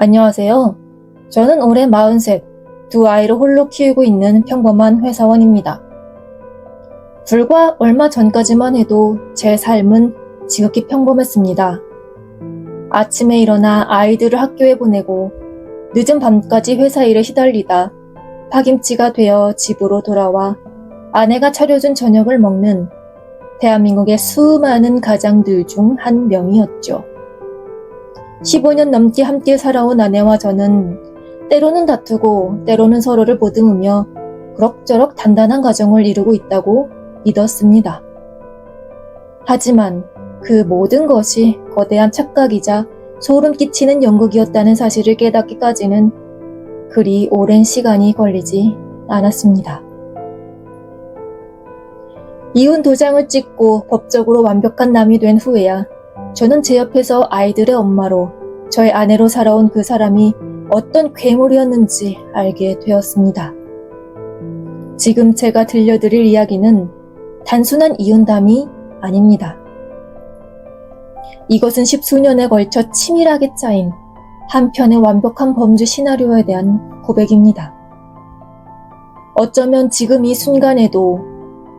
안녕하세요. 저는 올해 43, 두 아이를 홀로 키우고 있는 평범한 회사원입니다. 불과 얼마 전까지만 해도 제 삶은 지극히 평범했습니다. 아침에 일어나 아이들을 학교에 보내고 늦은 밤까지 회사 일에 시달리다 파김치가 되어 집으로 돌아와 아내가 차려준 저녁을 먹는 대한민국의 수많은 가장들 중 한 명이었죠. 15년 넘게 함께 살아온 아내와 저는 때로는 다투고 때로는 서로를 보듬으며 그럭저럭 단단한 가정을 이루고 있다고 믿었습니다. 하지만 그 모든 것이 거대한 착각이자 소름 끼치는 연극이었다는 사실을 깨닫기까지는 그리 오랜 시간이 걸리지 않았습니다. 이혼 도장을 찍고 법적으로 완벽한 남이 된 후에야 저는 제 옆에서 아이들의 엄마로 저의 아내로 살아온 그 사람이 어떤 괴물이었는지 알게 되었습니다. 지금 제가 들려드릴 이야기는 단순한 이혼담이 아닙니다. 이것은 십수년에 걸쳐 치밀하게 짜인 한 편의 완벽한 범죄 시나리오에 대한 고백입니다. 어쩌면 지금 이 순간에도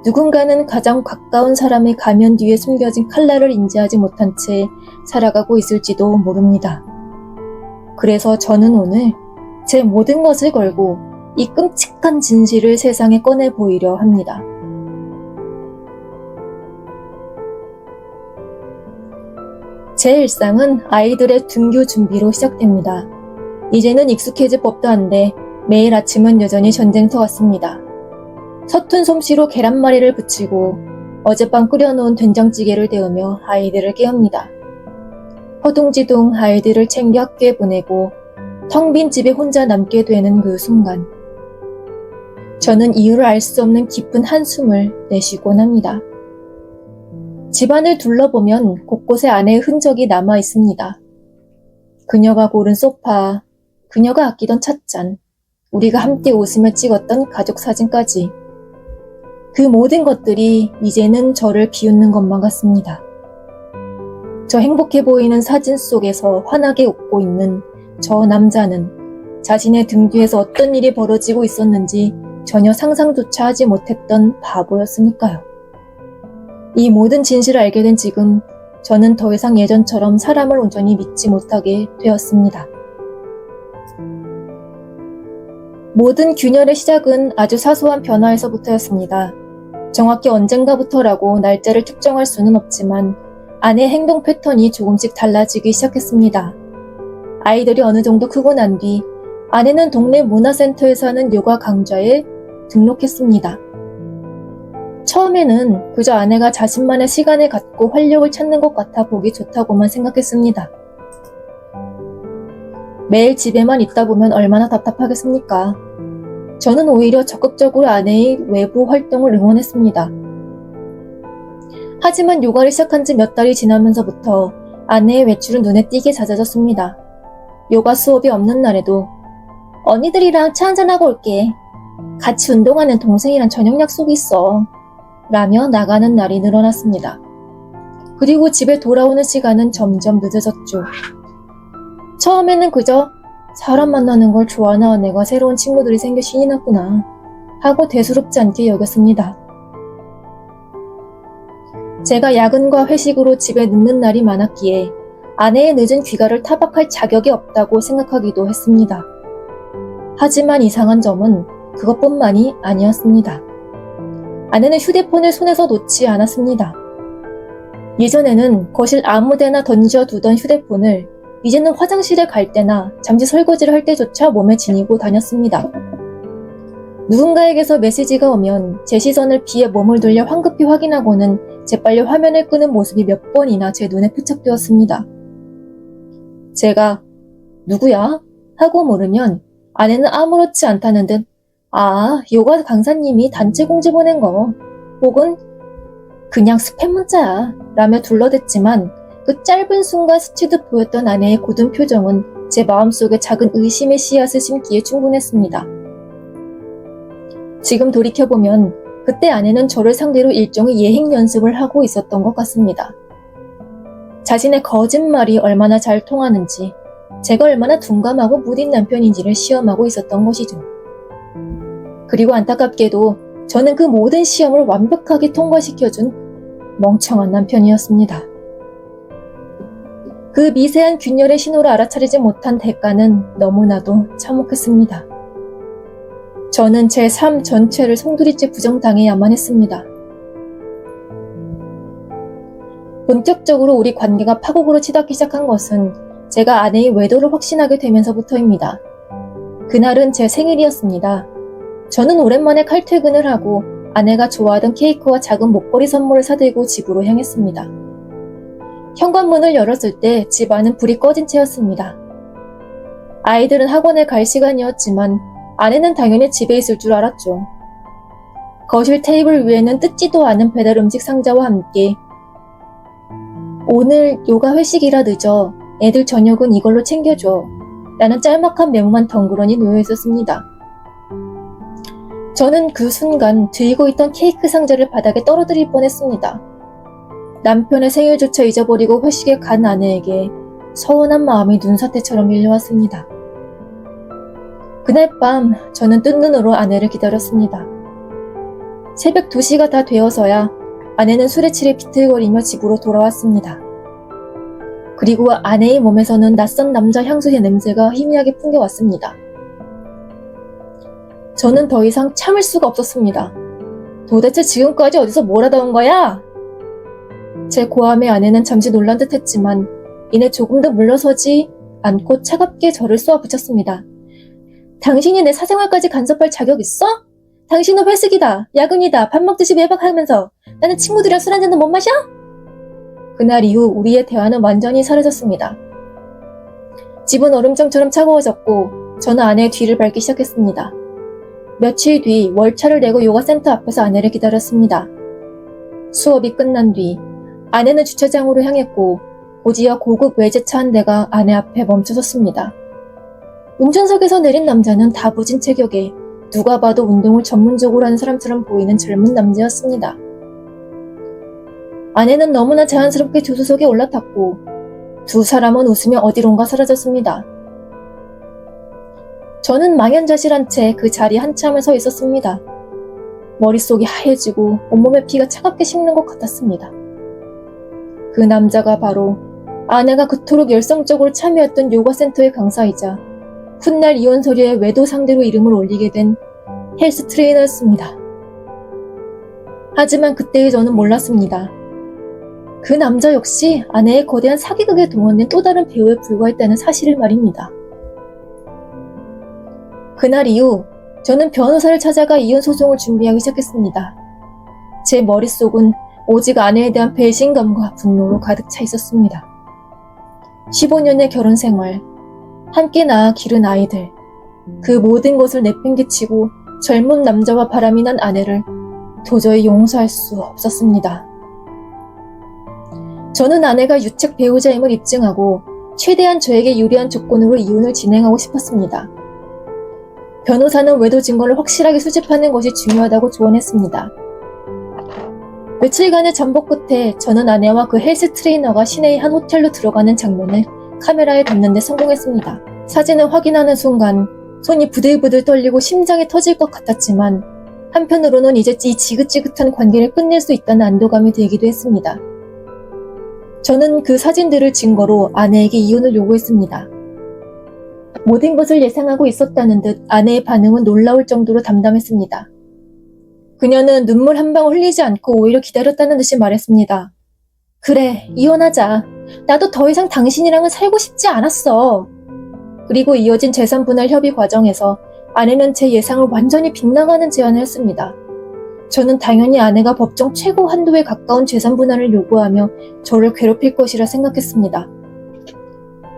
누군가는 가장 가까운 사람의 가면 뒤에 숨겨진 칼날을 인지하지 못한 채 살아가고 있을지도 모릅니다. 그래서 저는 오늘 제 모든 것을 걸고 이 끔찍한 진실을 세상에 꺼내 보이려 합니다. 제 일상은 아이들의 등교 준비로 시작됩니다. 이제는 익숙해질 법도 한데 매일 아침은 여전히 전쟁터 같습니다. 서툰 솜씨로 계란말이를 부치고 어젯밤 끓여놓은 된장찌개를 데우며 아이들을 깨웁니다. 허둥지둥 아이들을 챙겨 학교에 보내고 텅 빈 집에 혼자 남게 되는 그 순간 저는 이유를 알 수 없는 깊은 한숨을 내쉬곤 합니다. 집안을 둘러보면 곳곳에 아내의 흔적이 남아 있습니다. 그녀가 고른 소파, 그녀가 아끼던 찻잔, 우리가 함께 웃으며 찍었던 가족 사진까지 그 모든 것들이 이제는 저를 비웃는 것만 같습니다. 저 행복해 보이는 사진 속에서 환하게 웃고 있는 저 남자는 자신의 등 뒤에서 어떤 일이 벌어지고 있었는지 전혀 상상조차 하지 못했던 바보였으니까요. 이 모든 진실을 알게 된 지금 저는 더 이상 예전처럼 사람을 온전히 믿지 못하게 되었습니다. 모든 균열의 시작은 아주 사소한 변화에서부터였습니다. 정확히 언젠가부터라고 날짜를 특정할 수는 없지만 아내의 행동 패턴이 조금씩 달라지기 시작했습니다. 아이들이 어느 정도 크고 난 뒤 아내는 동네 문화센터에서 하는 요가 강좌에 등록했습니다. 처음에는 그저 아내가 자신만의 시간을 갖고 활력을 찾는 것 같아 보기 좋다고만 생각했습니다. 매일 집에만 있다 보면 얼마나 답답하겠습니까? 저는 오히려 적극적으로 아내의 외부 활동을 응원했습니다. 하지만 요가를 시작한 지 몇 달이 지나면서부터 아내의 외출은 눈에 띄게 잦아졌습니다. 요가 수업이 없는 날에도 언니들이랑 차 한잔하고 올게. 같이 운동하는 동생이랑 저녁 약속이 있어. 라며 나가는 날이 늘어났습니다. 그리고 집에 돌아오는 시간은 점점 늦어졌죠. 처음에는 그저 사람 만나는 걸 좋아하나 내가 새로운 친구들이 생겨 신이 났구나 하고 대수롭지 않게 여겼습니다. 제가 야근과 회식으로 집에 늦는 날이 많았기에 아내의 늦은 귀가를 타박할 자격이 없다고 생각하기도 했습니다. 하지만 이상한 점은 그것뿐만이 아니었습니다. 아내는 휴대폰을 손에서 놓지 않았습니다. 예전에는 거실 아무데나 던져두던 휴대폰을 이제는 화장실에 갈 때나 잠시 설거지를 할 때조차 몸에 지니고 다녔습니다. 누군가에게서 메시지가 오면 제 시선을 피해 몸을 돌려 황급히 확인하고는 재빨리 화면을 끄는 모습이 몇 번이나 제 눈에 포착되었습니다. 제가 누구야? 하고 물으면 아내는 아무렇지 않다는 듯 요가 강사님이 단체 공지 보낸 거 혹은 그냥 스팸 문자야 라며 둘러댔지만 그 짧은 순간 스치듯 보였던 아내의 굳은 표정은 제 마음속에 작은 의심의 씨앗을 심기에 충분했습니다. 지금 돌이켜보면 그때 아내는 저를 상대로 일종의 예행 연습을 하고 있었던 것 같습니다. 자신의 거짓말이 얼마나 잘 통하는지 제가 얼마나 둔감하고 무딘 남편인지를 시험하고 있었던 것이죠. 그리고 안타깝게도 저는 그 모든 시험을 완벽하게 통과시켜준 멍청한 남편이었습니다. 그 미세한 균열의 신호를 알아차리지 못한 대가는 너무나도 참혹했습니다. 저는 제 삶 전체를 송두리째 부정당해야만 했습니다. 본격적으로 우리 관계가 파국으로 치닫기 시작한 것은 제가 아내의 외도를 확신하게 되면서부터입니다. 그날은 제 생일이었습니다. 저는 오랜만에 칼퇴근을 하고 아내가 좋아하던 케이크와 작은 목걸이 선물을 사들고 집으로 향했습니다. 현관문을 열었을 때 집 안은 불이 꺼진 채였습니다. 아이들은 학원에 갈 시간이었지만 아내는 당연히 집에 있을 줄 알았죠. 거실 테이블 위에는 뜯지도 않은 배달 음식 상자와 함께 오늘 요가 회식이라 늦어. 애들 저녁은 이걸로 챙겨줘. 라는 짤막한 메모만 덩그러니 놓여 있었습니다. 저는 그 순간 들고 있던 케이크 상자를 바닥에 떨어뜨릴 뻔했습니다. 남편의 생일조차 잊어버리고 회식에 간 아내에게 서운한 마음이 눈사태처럼 밀려왔습니다. 그날 밤 저는 뜬 눈으로 아내를 기다렸습니다. 새벽 2시가 다 되어서야 아내는 술에 취해 비틀거리며 집으로 돌아왔습니다. 그리고 아내의 몸에서는 낯선 남자 향수의 냄새가 희미하게 풍겨왔습니다. 저는 더 이상 참을 수가 없었습니다. 도대체 지금까지 어디서 뭘 하다 온 거야? 제 고함에 아내는 잠시 놀란 듯 했지만 이내 조금 더 물러서지 않고 차갑게 저를 쏘아붙였습니다. 당신이 내 사생활까지 간섭할 자격 있어? 당신은 회식이다, 야근이다, 밥 먹듯이 외박하면서 나는 친구들이랑 술 한잔도 못 마셔? 그날 이후 우리의 대화는 완전히 사라졌습니다. 집은 얼음장처럼 차가워졌고 저는 아내의 뒤를 밟기 시작했습니다. 며칠 뒤 월차를 내고 요가센터 앞에서 아내를 기다렸습니다. 수업이 끝난 뒤 아내는 주차장으로 향했고 곧이어 고급 외제차 한 대가 아내 앞에 멈춰섰습니다. 운전석에서 내린 남자는 다부진 체격에 누가 봐도 운동을 전문적으로 하는 사람처럼 보이는 젊은 남자였습니다. 아내는 너무나 자연스럽게 조수석에 올라탔고 두 사람은 웃으며 어디론가 사라졌습니다. 저는 망연자실한 채 그 자리에 한참을 서 있었습니다. 머릿속이 하얘지고 온몸에 피가 차갑게 식는 것 같았습니다. 그 남자가 바로 아내가 그토록 열성적으로 참여했던 요가센터의 강사이자 훗날 이혼 서류에 외도 상대로 이름을 올리게 된 헬스 트레이너였습니다. 하지만 그때의 저는 몰랐습니다. 그 남자 역시 아내의 거대한 사기극에 동원된 또 다른 배우에 불과했다는 사실을 말입니다. 그날 이후 저는 변호사를 찾아가 이혼 소송을 준비하기 시작했습니다. 제 머릿속은 오직 아내에 대한 배신감과 분노로 가득 차 있었습니다. 15년의 결혼 생활, 함께 낳아 기른 아이들, 그 모든 것을 내팽개치고 젊은 남자와 바람이 난 아내를 도저히 용서할 수 없었습니다. 저는 아내가 유책 배우자임을 입증하고 최대한 저에게 유리한 조건으로 이혼을 진행하고 싶었습니다. 변호사는 외도 증거를 확실하게 수집하는 것이 중요하다고 조언했습니다. 며칠간의 전복 끝에 저는 아내와 그 헬스 트레이너가 시내의 한 호텔로 들어가는 장면을 카메라에 담는 데 성공했습니다. 사진을 확인하는 순간 손이 부들부들 떨리고 심장이 터질 것 같았지만 한편으로는 이제 이 지긋지긋한 관계를 끝낼 수 있다는 안도감이 들기도 했습니다. 저는 그 사진들을 증거로 아내에게 이혼을 요구했습니다. 모든 것을 예상하고 있었다는 듯 아내의 반응은 놀라울 정도로 담담했습니다. 그녀는 눈물 한 방울 흘리지 않고 오히려 기다렸다는 듯이 말했습니다. 그래, 이혼하자. 나도 더 이상 당신이랑은 살고 싶지 않았어. 그리고 이어진 재산 분할 협의 과정에서 아내는 제 예상을 완전히 빗나가는 제안을 했습니다. 저는 당연히 아내가 법정 최고 한도에 가까운 재산 분할을 요구하며 저를 괴롭힐 것이라 생각했습니다.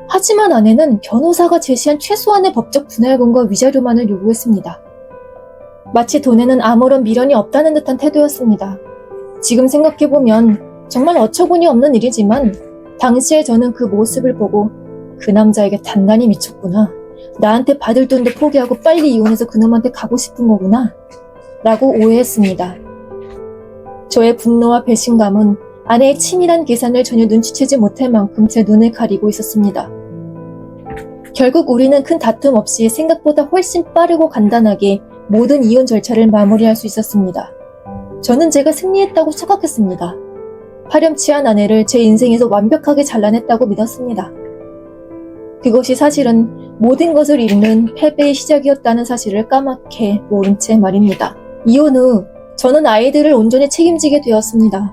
하지만 아내는 변호사가 제시한 최소한의 법적 분할금과 위자료만을 요구했습니다. 마치 돈에는 아무런 미련이 없다는 듯한 태도였습니다. 지금 생각해보면 정말 어처구니 없는 일이지만 당시에 저는 그 모습을 보고 그 남자에게 단단히 미쳤구나. 나한테 받을 돈도 포기하고 빨리 이혼해서 그놈한테 가고 싶은 거구나. 라고 오해했습니다. 저의 분노와 배신감은 아내의 치밀한 계산을 전혀 눈치채지 못할 만큼 제 눈을 가리고 있었습니다. 결국 우리는 큰 다툼 없이 생각보다 훨씬 빠르고 간단하게 모든 이혼 절차를 마무리할 수 있었습니다. 저는 제가 승리했다고 착각했습니다. 파렴치한 아내를 제 인생에서 완벽하게 잘라냈다고 믿었습니다. 그것이 사실은 모든 것을 잃는 패배의 시작이었다는 사실을 까맣게 모른 채 말입니다. 이혼 후 저는 아이들을 온전히 책임지게 되었습니다.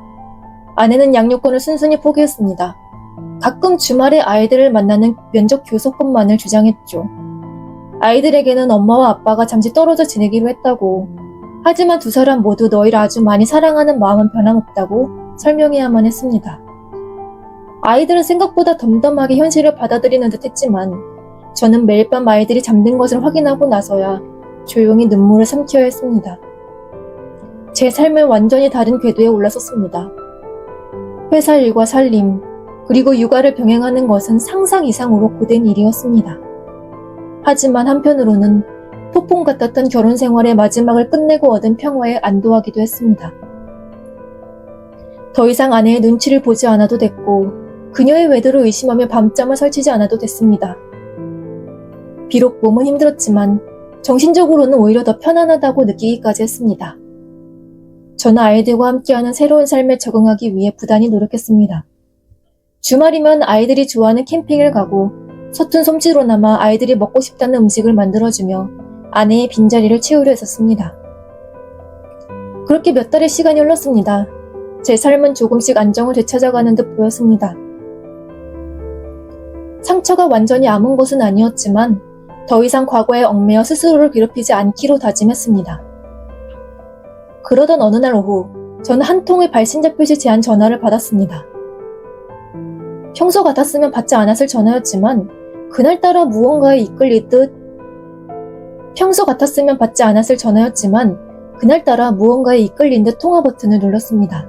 아내는 양육권을 순순히 포기했습니다. 가끔 주말에 아이들을 만나는 면접 교섭권만을 주장했죠. 아이들에게는 엄마와 아빠가 잠시 떨어져 지내기로 했다고. 하지만 두 사람 모두 너희를 아주 많이 사랑하는 마음은 변함없다고 설명해야만 했습니다. 아이들은 생각보다 덤덤하게 현실을 받아들이는 듯 했지만 저는 매일 밤 아이들이 잠든 것을 확인하고 나서야 조용히 눈물을 삼켜야 했습니다. 제 삶은 완전히 다른 궤도에 올라섰습니다. 회사 일과 살림, 그리고 육아를 병행하는 것은 상상 이상으로 고된 일이었습니다. 하지만 한편으로는 폭풍 같았던 결혼 생활의 마지막을 끝내고 얻은 평화에 안도하기도 했습니다. 더 이상 아내의 눈치를 보지 않아도 됐고 그녀의 외도를 의심하며 밤잠을 설치지 않아도 됐습니다. 비록 몸은 힘들었지만 정신적으로는 오히려 더 편안하다고 느끼기까지 했습니다. 저는 아이들과 함께하는 새로운 삶에 적응하기 위해 부단히 노력했습니다. 주말이면 아이들이 좋아하는 캠핑을 가고 서툰 솜씨로나마 아이들이 먹고 싶다는 음식을 만들어주며 아내의 빈자리를 채우려 했었습니다. 그렇게 몇 달의 시간이 흘렀습니다. 제 삶은 조금씩 안정을 되찾아가는 듯 보였습니다. 상처가 완전히 아문 것은 아니었지만 더 이상 과거에 얽매여 스스로를 괴롭히지 않기로 다짐했습니다. 그러던 어느 날 오후 저는 한 통의 발신자 표시 제한 전화를 받았습니다. 평소 같았으면 받지 않았을 전화였지만 그날따라 무언가에 이끌린 듯 통화 버튼을 눌렀습니다.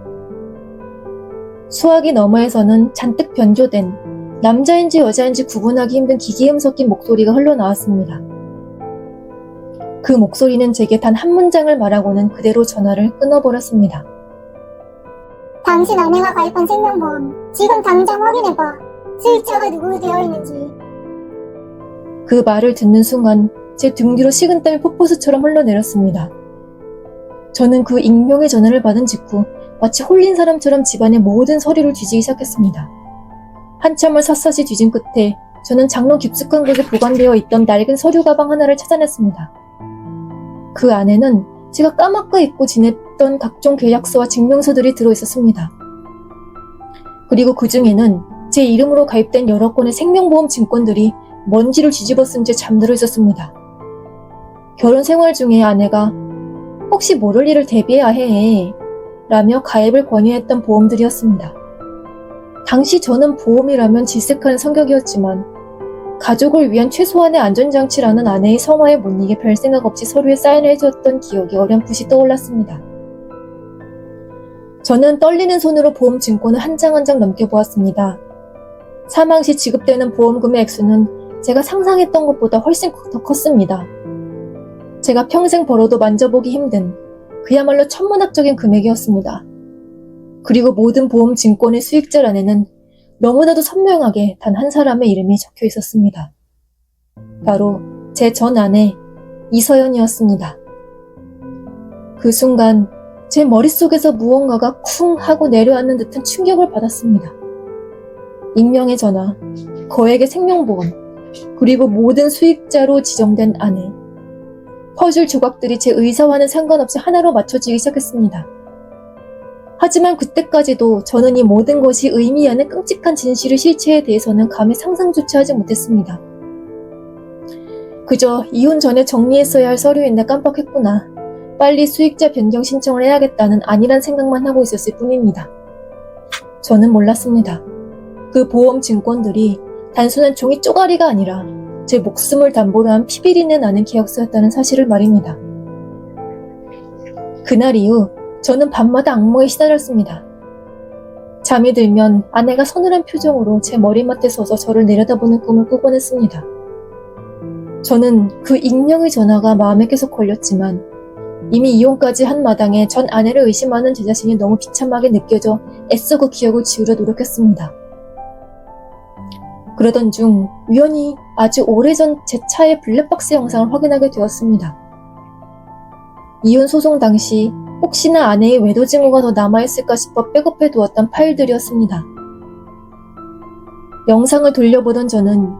수화기 너머에서는 잔뜩 변조된 남자인지 여자인지 구분하기 힘든 기계음 섞인 목소리가 흘러나왔습니다. 그 목소리는 제게 단 한 문장을 말하고는 그대로 전화를 끊어버렸습니다. 당신 아내가 가입한 생명보험 지금 당장 확인해봐. 수익자가 누구 되어 있는지. 그 말을 듣는 순간 제 등 뒤로 식은땀이 폭포수처럼 흘러내렸습니다. 저는 그 익명의 전화를 받은 직후 마치 홀린 사람처럼 집안의 모든 서류를 뒤지기 시작했습니다. 한참을 샅샅이 뒤진 끝에 저는 장롱 깊숙한 곳에 보관되어 있던 낡은 서류 가방 하나를 찾아냈습니다. 그 안에는 제가 까맣게 잊고 지냈던 각종 계약서와 증명서들이 들어있었습니다. 그리고 그 중에는 제 이름으로 가입된 여러 건의 생명보험 증권들이 먼지를 뒤집어 쓴 채 잠들어 있었습니다. 결혼 생활 중에 아내가 혹시 모를 일을 대비해야 해 라며 가입을 권유했던 보험들이었습니다. 당시 저는 보험이라면 질색하는 성격이었지만 가족을 위한 최소한의 안전장치라는 아내의 성화에 못 이겨 별 생각 없이 서류에 사인을 해주었던 기억이 어렴풋이 떠올랐습니다. 저는 떨리는 손으로 보험 증권을 한 장 한 장 넘겨보았습니다. 사망 시 지급되는 보험금의 액수는 제가 상상했던 것보다 훨씬 더 컸습니다. 제가 평생 벌어도 만져보기 힘든 그야말로 천문학적인 금액이었습니다. 그리고 모든 보험 증권의 수익자란에는 너무나도 선명하게 단 한 사람의 이름이 적혀 있었습니다. 바로 제 전 아내 이서연이었습니다. 그 순간 제 머릿속에서 무언가가 쿵 하고 내려앉는 듯한 충격을 받았습니다. 익명의 전화, 거액의 생명보험, 그리고 모든 수익자로 지정된 아내. 퍼즐 조각들이 제 의사와는 상관없이 하나로 맞춰지기 시작했습니다. 하지만 그때까지도 저는 이 모든 것이 의미하는 끔찍한 진실의 실체에 대해서는 감히 상상조차 하지 못했습니다. 그저 이혼 전에 정리했어야 할 서류인데 깜빡했구나. 빨리 수익자 변경 신청을 해야겠다는 안일한 생각만 하고 있었을 뿐입니다. 저는 몰랐습니다. 그 보험 증권들이 단순한 종이 쪼가리가 아니라 제 목숨을 담보로 한 피비린내 나는 계약서였다는 사실을 말입니다. 그날 이후 저는 밤마다 악몽에 시달렸습니다. 잠이 들면 아내가 서늘한 표정으로 제 머리맡에 서서 저를 내려다보는 꿈을 꾸곤 했습니다. 저는 그 익명의 전화가 마음에 계속 걸렸지만 이미 이혼까지 한 마당에 전 아내를 의심하는 제 자신이 너무 비참하게 느껴져 애써 그 기억을 지우려 노력했습니다. 그러던 중 우연히 아주 오래전 제 차의 블랙박스 영상을 확인하게 되었습니다. 이혼 소송 당시 혹시나 아내의 외도 증거가 더 남아있을까 싶어 백업해 두었던 파일들이었습니다. 영상을 돌려보던 저는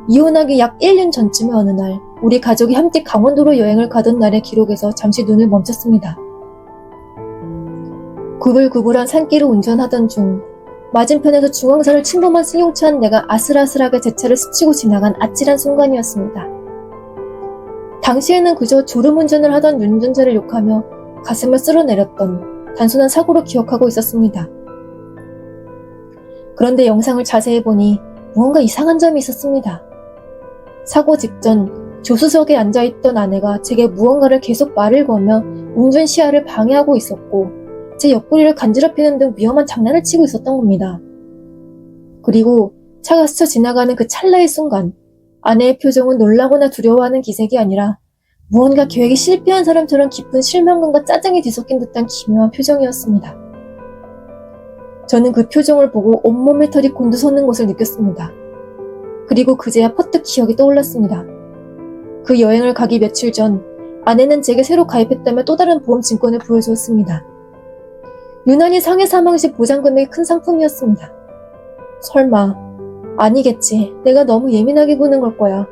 이혼하기 약 1년 전쯤의 어느 날 우리 가족이 함께 강원도로 여행을 가던 날의 기록에서 잠시 눈을 멈췄습니다. 구불구불한 산길을 운전하던 중 맞은편에서 중앙선을 침범한 승용차 한 대가 아슬아슬하게 제 차를 스치고 지나간 아찔한 순간이었습니다. 당시에는 그저 졸음운전을 하던 운전자를 욕하며 가슴을 쓸어내렸던 단순한 사고로 기억하고 있었습니다. 그런데 영상을 자세히 보니 무언가 이상한 점이 있었습니다. 사고 직전 조수석에 앉아있던 아내가 제게 무언가를 계속 말을 걸며 운전 시야를 방해하고 있었고 제 옆구리를 간지럽히는 등 위험한 장난을 치고 있었던 겁니다. 그리고 차가 스쳐 지나가는 그 찰나의 순간 아내의 표정은 놀라거나 두려워하는 기색이 아니라 무언가 계획이 실패한 사람처럼 깊은 실망감과 짜증이 뒤섞인 듯한 기묘한 표정이었습니다. 저는 그 표정을 보고 온몸의 털이 곤두서는 것을 느꼈습니다. 그리고 그제야 퍼뜩 기억이 떠올랐습니다. 그 여행을 가기 며칠 전 아내는 제게 새로 가입했다며 또 다른 보험 증권을 보여주었습니다. 유난히 상해 사망 시 보장 금액이 큰 상품이었습니다. 설마 아니겠지. 내가 너무 예민하게 구는 걸 거야.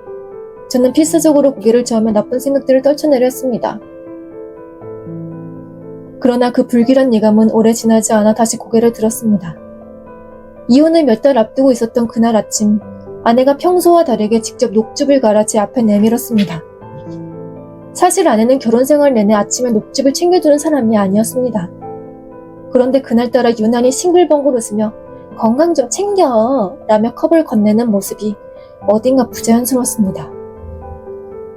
저는 필사적으로 고개를 저으며 나쁜 생각들을 떨쳐내려 했습니다. 그러나 그 불길한 예감은 오래 지나지 않아 다시 고개를 들었습니다. 이혼을 몇 달 앞두고 있었던 그날 아침, 아내가 평소와 다르게 직접 녹즙을 갈아 제 앞에 내밀었습니다. 사실 아내는 결혼 생활 내내 아침에 녹즙을 챙겨주는 사람이 아니었습니다. 그런데 그날따라 유난히 싱글벙글 웃으며 건강 좀 챙겨 라며 컵을 건네는 모습이 어딘가 부자연스러웠습니다.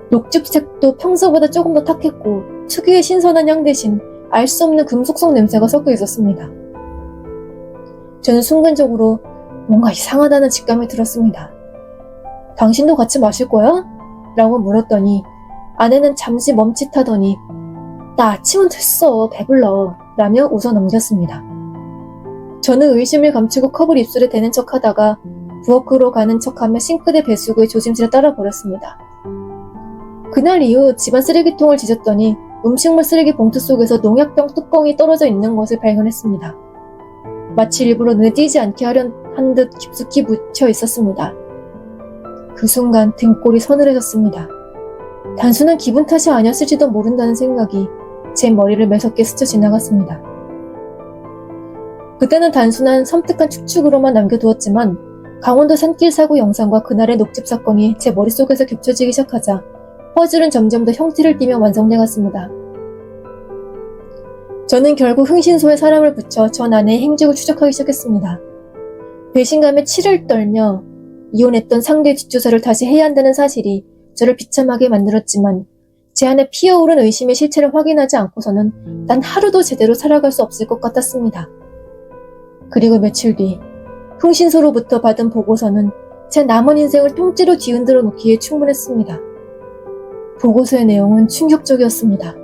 녹즙색도 평소보다 조금 더 탁했고 특유의 신선한 향 대신 알 수 없는 금속성 냄새가 섞여 있었습니다. 저는 순간적으로 뭔가 이상하다는 직감이 들었습니다. 당신도 같이 마실 거야? 라고 물었더니 아내는 잠시 멈칫하더니 나 아침은 됐어 배불러 라며 웃어 넘겼습니다. 저는 의심을 감추고 컵을 입술에 대는 척하다가 부엌으로 가는 척하며 싱크대 배수구에 조심스레 따라버렸습니다. 그날 이후 집안 쓰레기통을 뒤졌더니 음식물 쓰레기 봉투 속에서 농약병 뚜껑이 떨어져 있는 것을 발견했습니다. 마치 일부러 눈에 띄지 않게 하려 한 듯 깊숙이 묻혀 있었습니다. 그 순간 등골이 서늘해졌습니다. 단순한 기분 탓이 아니었을지도 모른다는 생각이 제 머리를 매섭게 스쳐 지나갔습니다. 그때는 단순한 섬뜩한 추측으로만 남겨두었지만 강원도 산길 사고 영상과 그날의 녹즙 사건이 제 머릿속에서 겹쳐지기 시작하자 퍼즐은 점점 더 형태를 띠며 완성돼 갔습니다. 저는 결국 흥신소에 사람을 붙여 전 아내의 행적을 추적하기 시작했습니다. 배신감에 치를 떨며 이혼했던 상대의 뒷조사를 다시 해야 한다는 사실이 저를 비참하게 만들었지만 제 안에 피어오른 의심의 실체를 확인하지 않고서는 단 하루도 제대로 살아갈 수 없을 것 같았습니다. 그리고 며칠 뒤 흥신소로부터 받은 보고서는 제 남은 인생을 통째로 뒤흔들어 놓기에 충분했습니다. 보고서의 내용은 충격적이었습니다.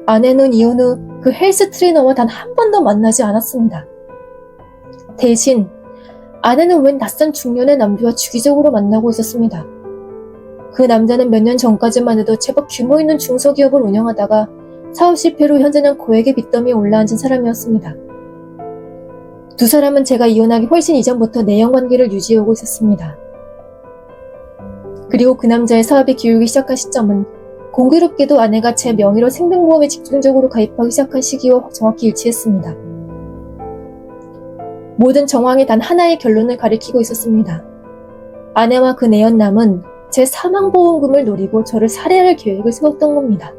아내는 이혼 후 그 헬스 트레이너와 단 한 번도 만나지 않았습니다. 대신 아내는 웬 낯선 중년의 남자와 주기적으로 만나고 있었습니다. 그 남자는 몇 년 전까지만 해도 제법 규모 있는 중소기업을 운영하다가 사업 실패로 현재는 고액의 빚더미에 올라앉은 사람이었습니다. 두 사람은 제가 이혼하기 훨씬 이전부터 내연관계를 유지하고 있었습니다. 그리고 그 남자의 사업이 기울기 시작한 시점은 공교롭게도 아내가 제 명의로 생명보험에 집중적으로 가입하기 시작한 시기와 정확히 일치했습니다. 모든 정황이 단 하나의 결론을 가리키고 있었습니다. 아내와 그 내연남은 제 사망보험금을 노리고 저를 살해할 계획을 세웠던 겁니다.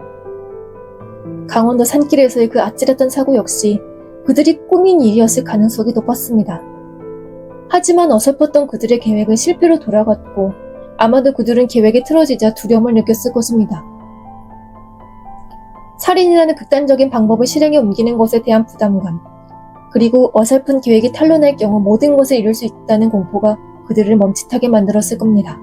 강원도 산길에서의 그 아찔했던 사고 역시 그들이 꾸민 일이었을 가능성이 높았습니다. 하지만 어설펐던 그들의 계획은 실패로 돌아갔고 아마도 그들은 계획이 틀어지자 두려움을 느꼈을 것입니다. 살인이라는 극단적인 방법을 실행에 옮기는 것에 대한 부담감, 그리고 어설픈 계획이 탄로날 경우 모든 것을 잃을 수 있다는 공포가 그들을 멈칫하게 만들었을 겁니다.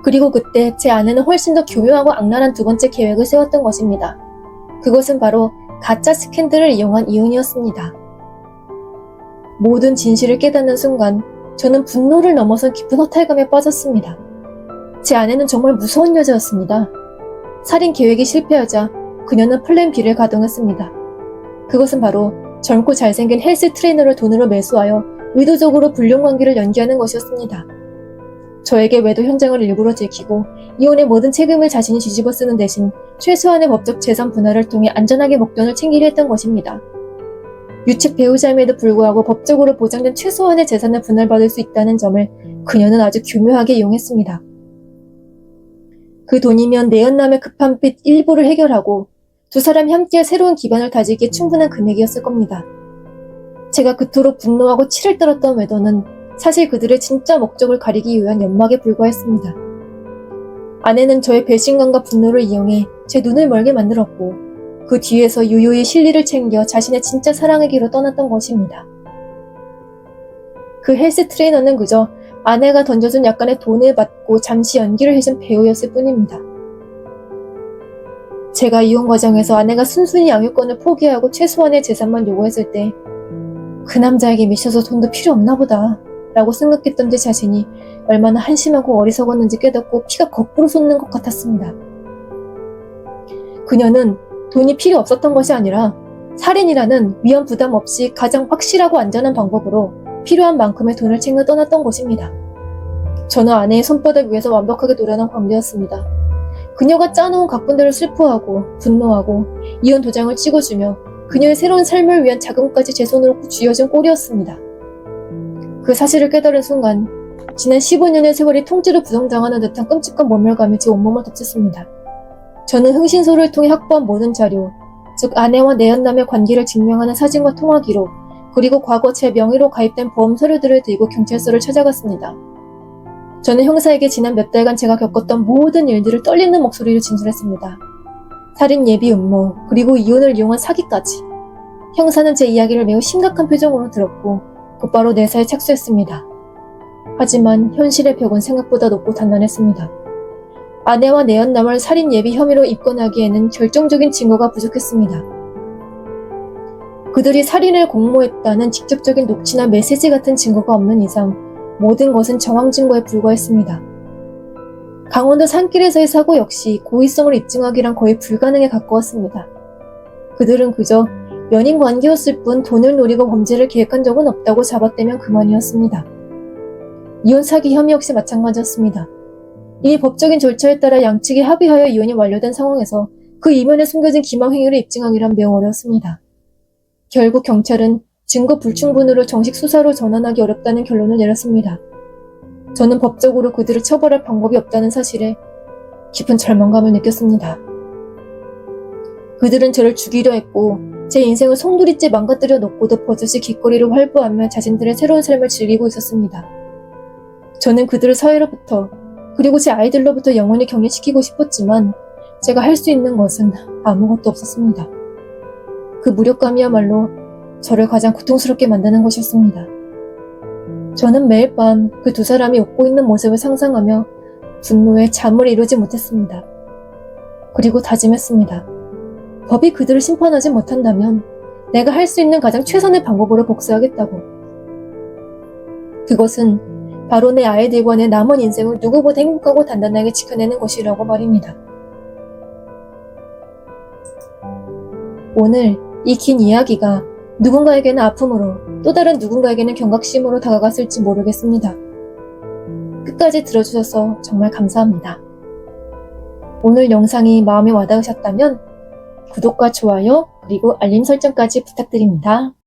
그리고 그때 제 아내는 훨씬 더 교묘하고 악랄한 두 번째 계획을 세웠던 것입니다. 그것은 바로 가짜 스캔들을 이용한 이혼이었습니다. 모든 진실을 깨닫는 순간 저는 분노를 넘어선 깊은 허탈감에 빠졌습니다. 제 아내는 정말 무서운 여자였습니다. 살인 계획이 실패하자 그녀는 플랜 B를 가동했습니다. 그것은 바로 젊고 잘생긴 헬스 트레이너를 돈으로 매수하여 의도적으로 불륜관계를 연기하는 것이었습니다. 저에게 외도 현장을 일부러 들키고 이혼의 모든 책임을 자신이 뒤집어 쓰는 대신 최소한의 법적 재산 분할을 통해 안전하게 목돈을 챙기려 했던 것입니다. 유책 배우자임에도 불구하고 법적으로 보장된 최소한의 재산을 분할받을 수 있다는 점을 그녀는 아주 교묘하게 이용했습니다. 그 돈이면 내연남의 급한 빚 일부를 해결하고 두 사람이 함께할 새로운 기반을 다지기에 충분한 금액이었을 겁니다. 제가 그토록 분노하고 치를 떨었던 외도는 사실 그들의 진짜 목적을 가리기 위한 연막에 불과했습니다. 아내는 저의 배신감과 분노를 이용해 제 눈을 멀게 만들었고 그 뒤에서 유유히 실리를 챙겨 자신의 진짜 사랑의 길로 떠났던 것입니다. 그 헬스 트레이너는 그저 아내가 던져준 약간의 돈을 받고 잠시 연기를 해준 배우였을 뿐입니다. 제가 이혼 과정에서 아내가 순순히 양육권을 포기하고 최소한의 재산만 요구했을 때 그 남자에게 미쳐서 돈도 필요 없나 보다 라고 생각했던 제 자신이 얼마나 한심하고 어리석었는지 깨닫고 피가 거꾸로 솟는 것 같았습니다. 그녀는 돈이 필요 없었던 것이 아니라 살인이라는 위험 부담 없이 가장 확실하고 안전한 방법으로 필요한 만큼의 돈을 챙겨 떠났던 것입니다. 저는 아내의 손바닥 위에서 완벽하게 노련한 광대였습니다. 그녀가 짜놓은 각본대로 슬퍼하고 분노하고 이혼 도장을 찍어주며 그녀의 새로운 삶을 위한 자금까지 제 손으로 쥐어준 꼴이었습니다. 그 사실을 깨달은 순간 지난 15년의 세월이 통째로 부정당하는 듯한 끔찍한 모멸감이 제 온몸을 덮쳤습니다. 저는 흥신소를 통해 확보한 모든 자료, 즉 아내와 내연남의 관계를 증명하는 사진과 통화 기록, 그리고 과거 제 명의로 가입된 보험 서류들을 들고 경찰서를 찾아갔습니다. 저는 형사에게 지난 몇 달간 제가 겪었던 모든 일들을 떨리는 목소리로 진술했습니다. 살인 예비 음모, 그리고 이혼을 이용한 사기까지. 형사는 제 이야기를 매우 심각한 표정으로 들었고 곧바로 내사에 착수했습니다. 하지만 현실의 벽은 생각보다 높고 단단했습니다. 아내와 내연남을 살인 예비 혐의로 입건하기에는 결정적인 증거가 부족했습니다. 그들이 살인을 공모했다는 직접적인 녹취나 메시지 같은 증거가 없는 이상 모든 것은 정황 증거에 불과했습니다. 강원도 산길에서의 사고 역시 고의성을 입증하기란 거의 불가능에 가까웠습니다. 그들은 그저 연인 관계였을 뿐 돈을 노리고 범죄를 계획한 적은 없다고 잡아떼면 그만이었습니다. 이혼 사기 혐의 역시 마찬가지였습니다. 이 법적인 절차에 따라 양측이 합의하여 이혼이 완료된 상황에서 그 이면에 숨겨진 기망행위를 입증하기란 매우 어려웠습니다. 결국 경찰은 증거 불충분으로 정식 수사로 전환하기 어렵다는 결론을 내렸습니다. 저는 법적으로 그들을 처벌할 방법이 없다는 사실에 깊은 절망감을 느꼈습니다. 그들은 저를 죽이려 했고 제 인생을 송두리째 망가뜨려 놓고도 버젓이 길거리를 활보하며 자신들의 새로운 삶을 즐기고 있었습니다. 저는 그들을 사회로부터 그리고 제 아이들로부터 영원히 격리시키고 싶었지만 제가 할 수 있는 것은 아무것도 없었습니다. 그 무력감이야말로 저를 가장 고통스럽게 만드는 것이었습니다. 저는 매일 밤 그 두 사람이 웃고 있는 모습을 상상하며 분노에 잠을 이루지 못했습니다. 그리고 다짐했습니다. 법이 그들을 심판하지 못한다면 내가 할 수 있는 가장 최선의 방법으로 복수하겠다고. 그것은 바로 내 아이들과 내 남은 인생을 누구보다 행복하고 단단하게 지켜내는 것이라고 말입니다. 오늘 이 긴 이야기가 누군가에게는 아픔으로 또 다른 누군가에게는 경각심으로 다가갔을지 모르겠습니다. 끝까지 들어주셔서 정말 감사합니다. 오늘 영상이 마음에 와닿으셨다면 구독과 좋아요 그리고 알림 설정까지 부탁드립니다.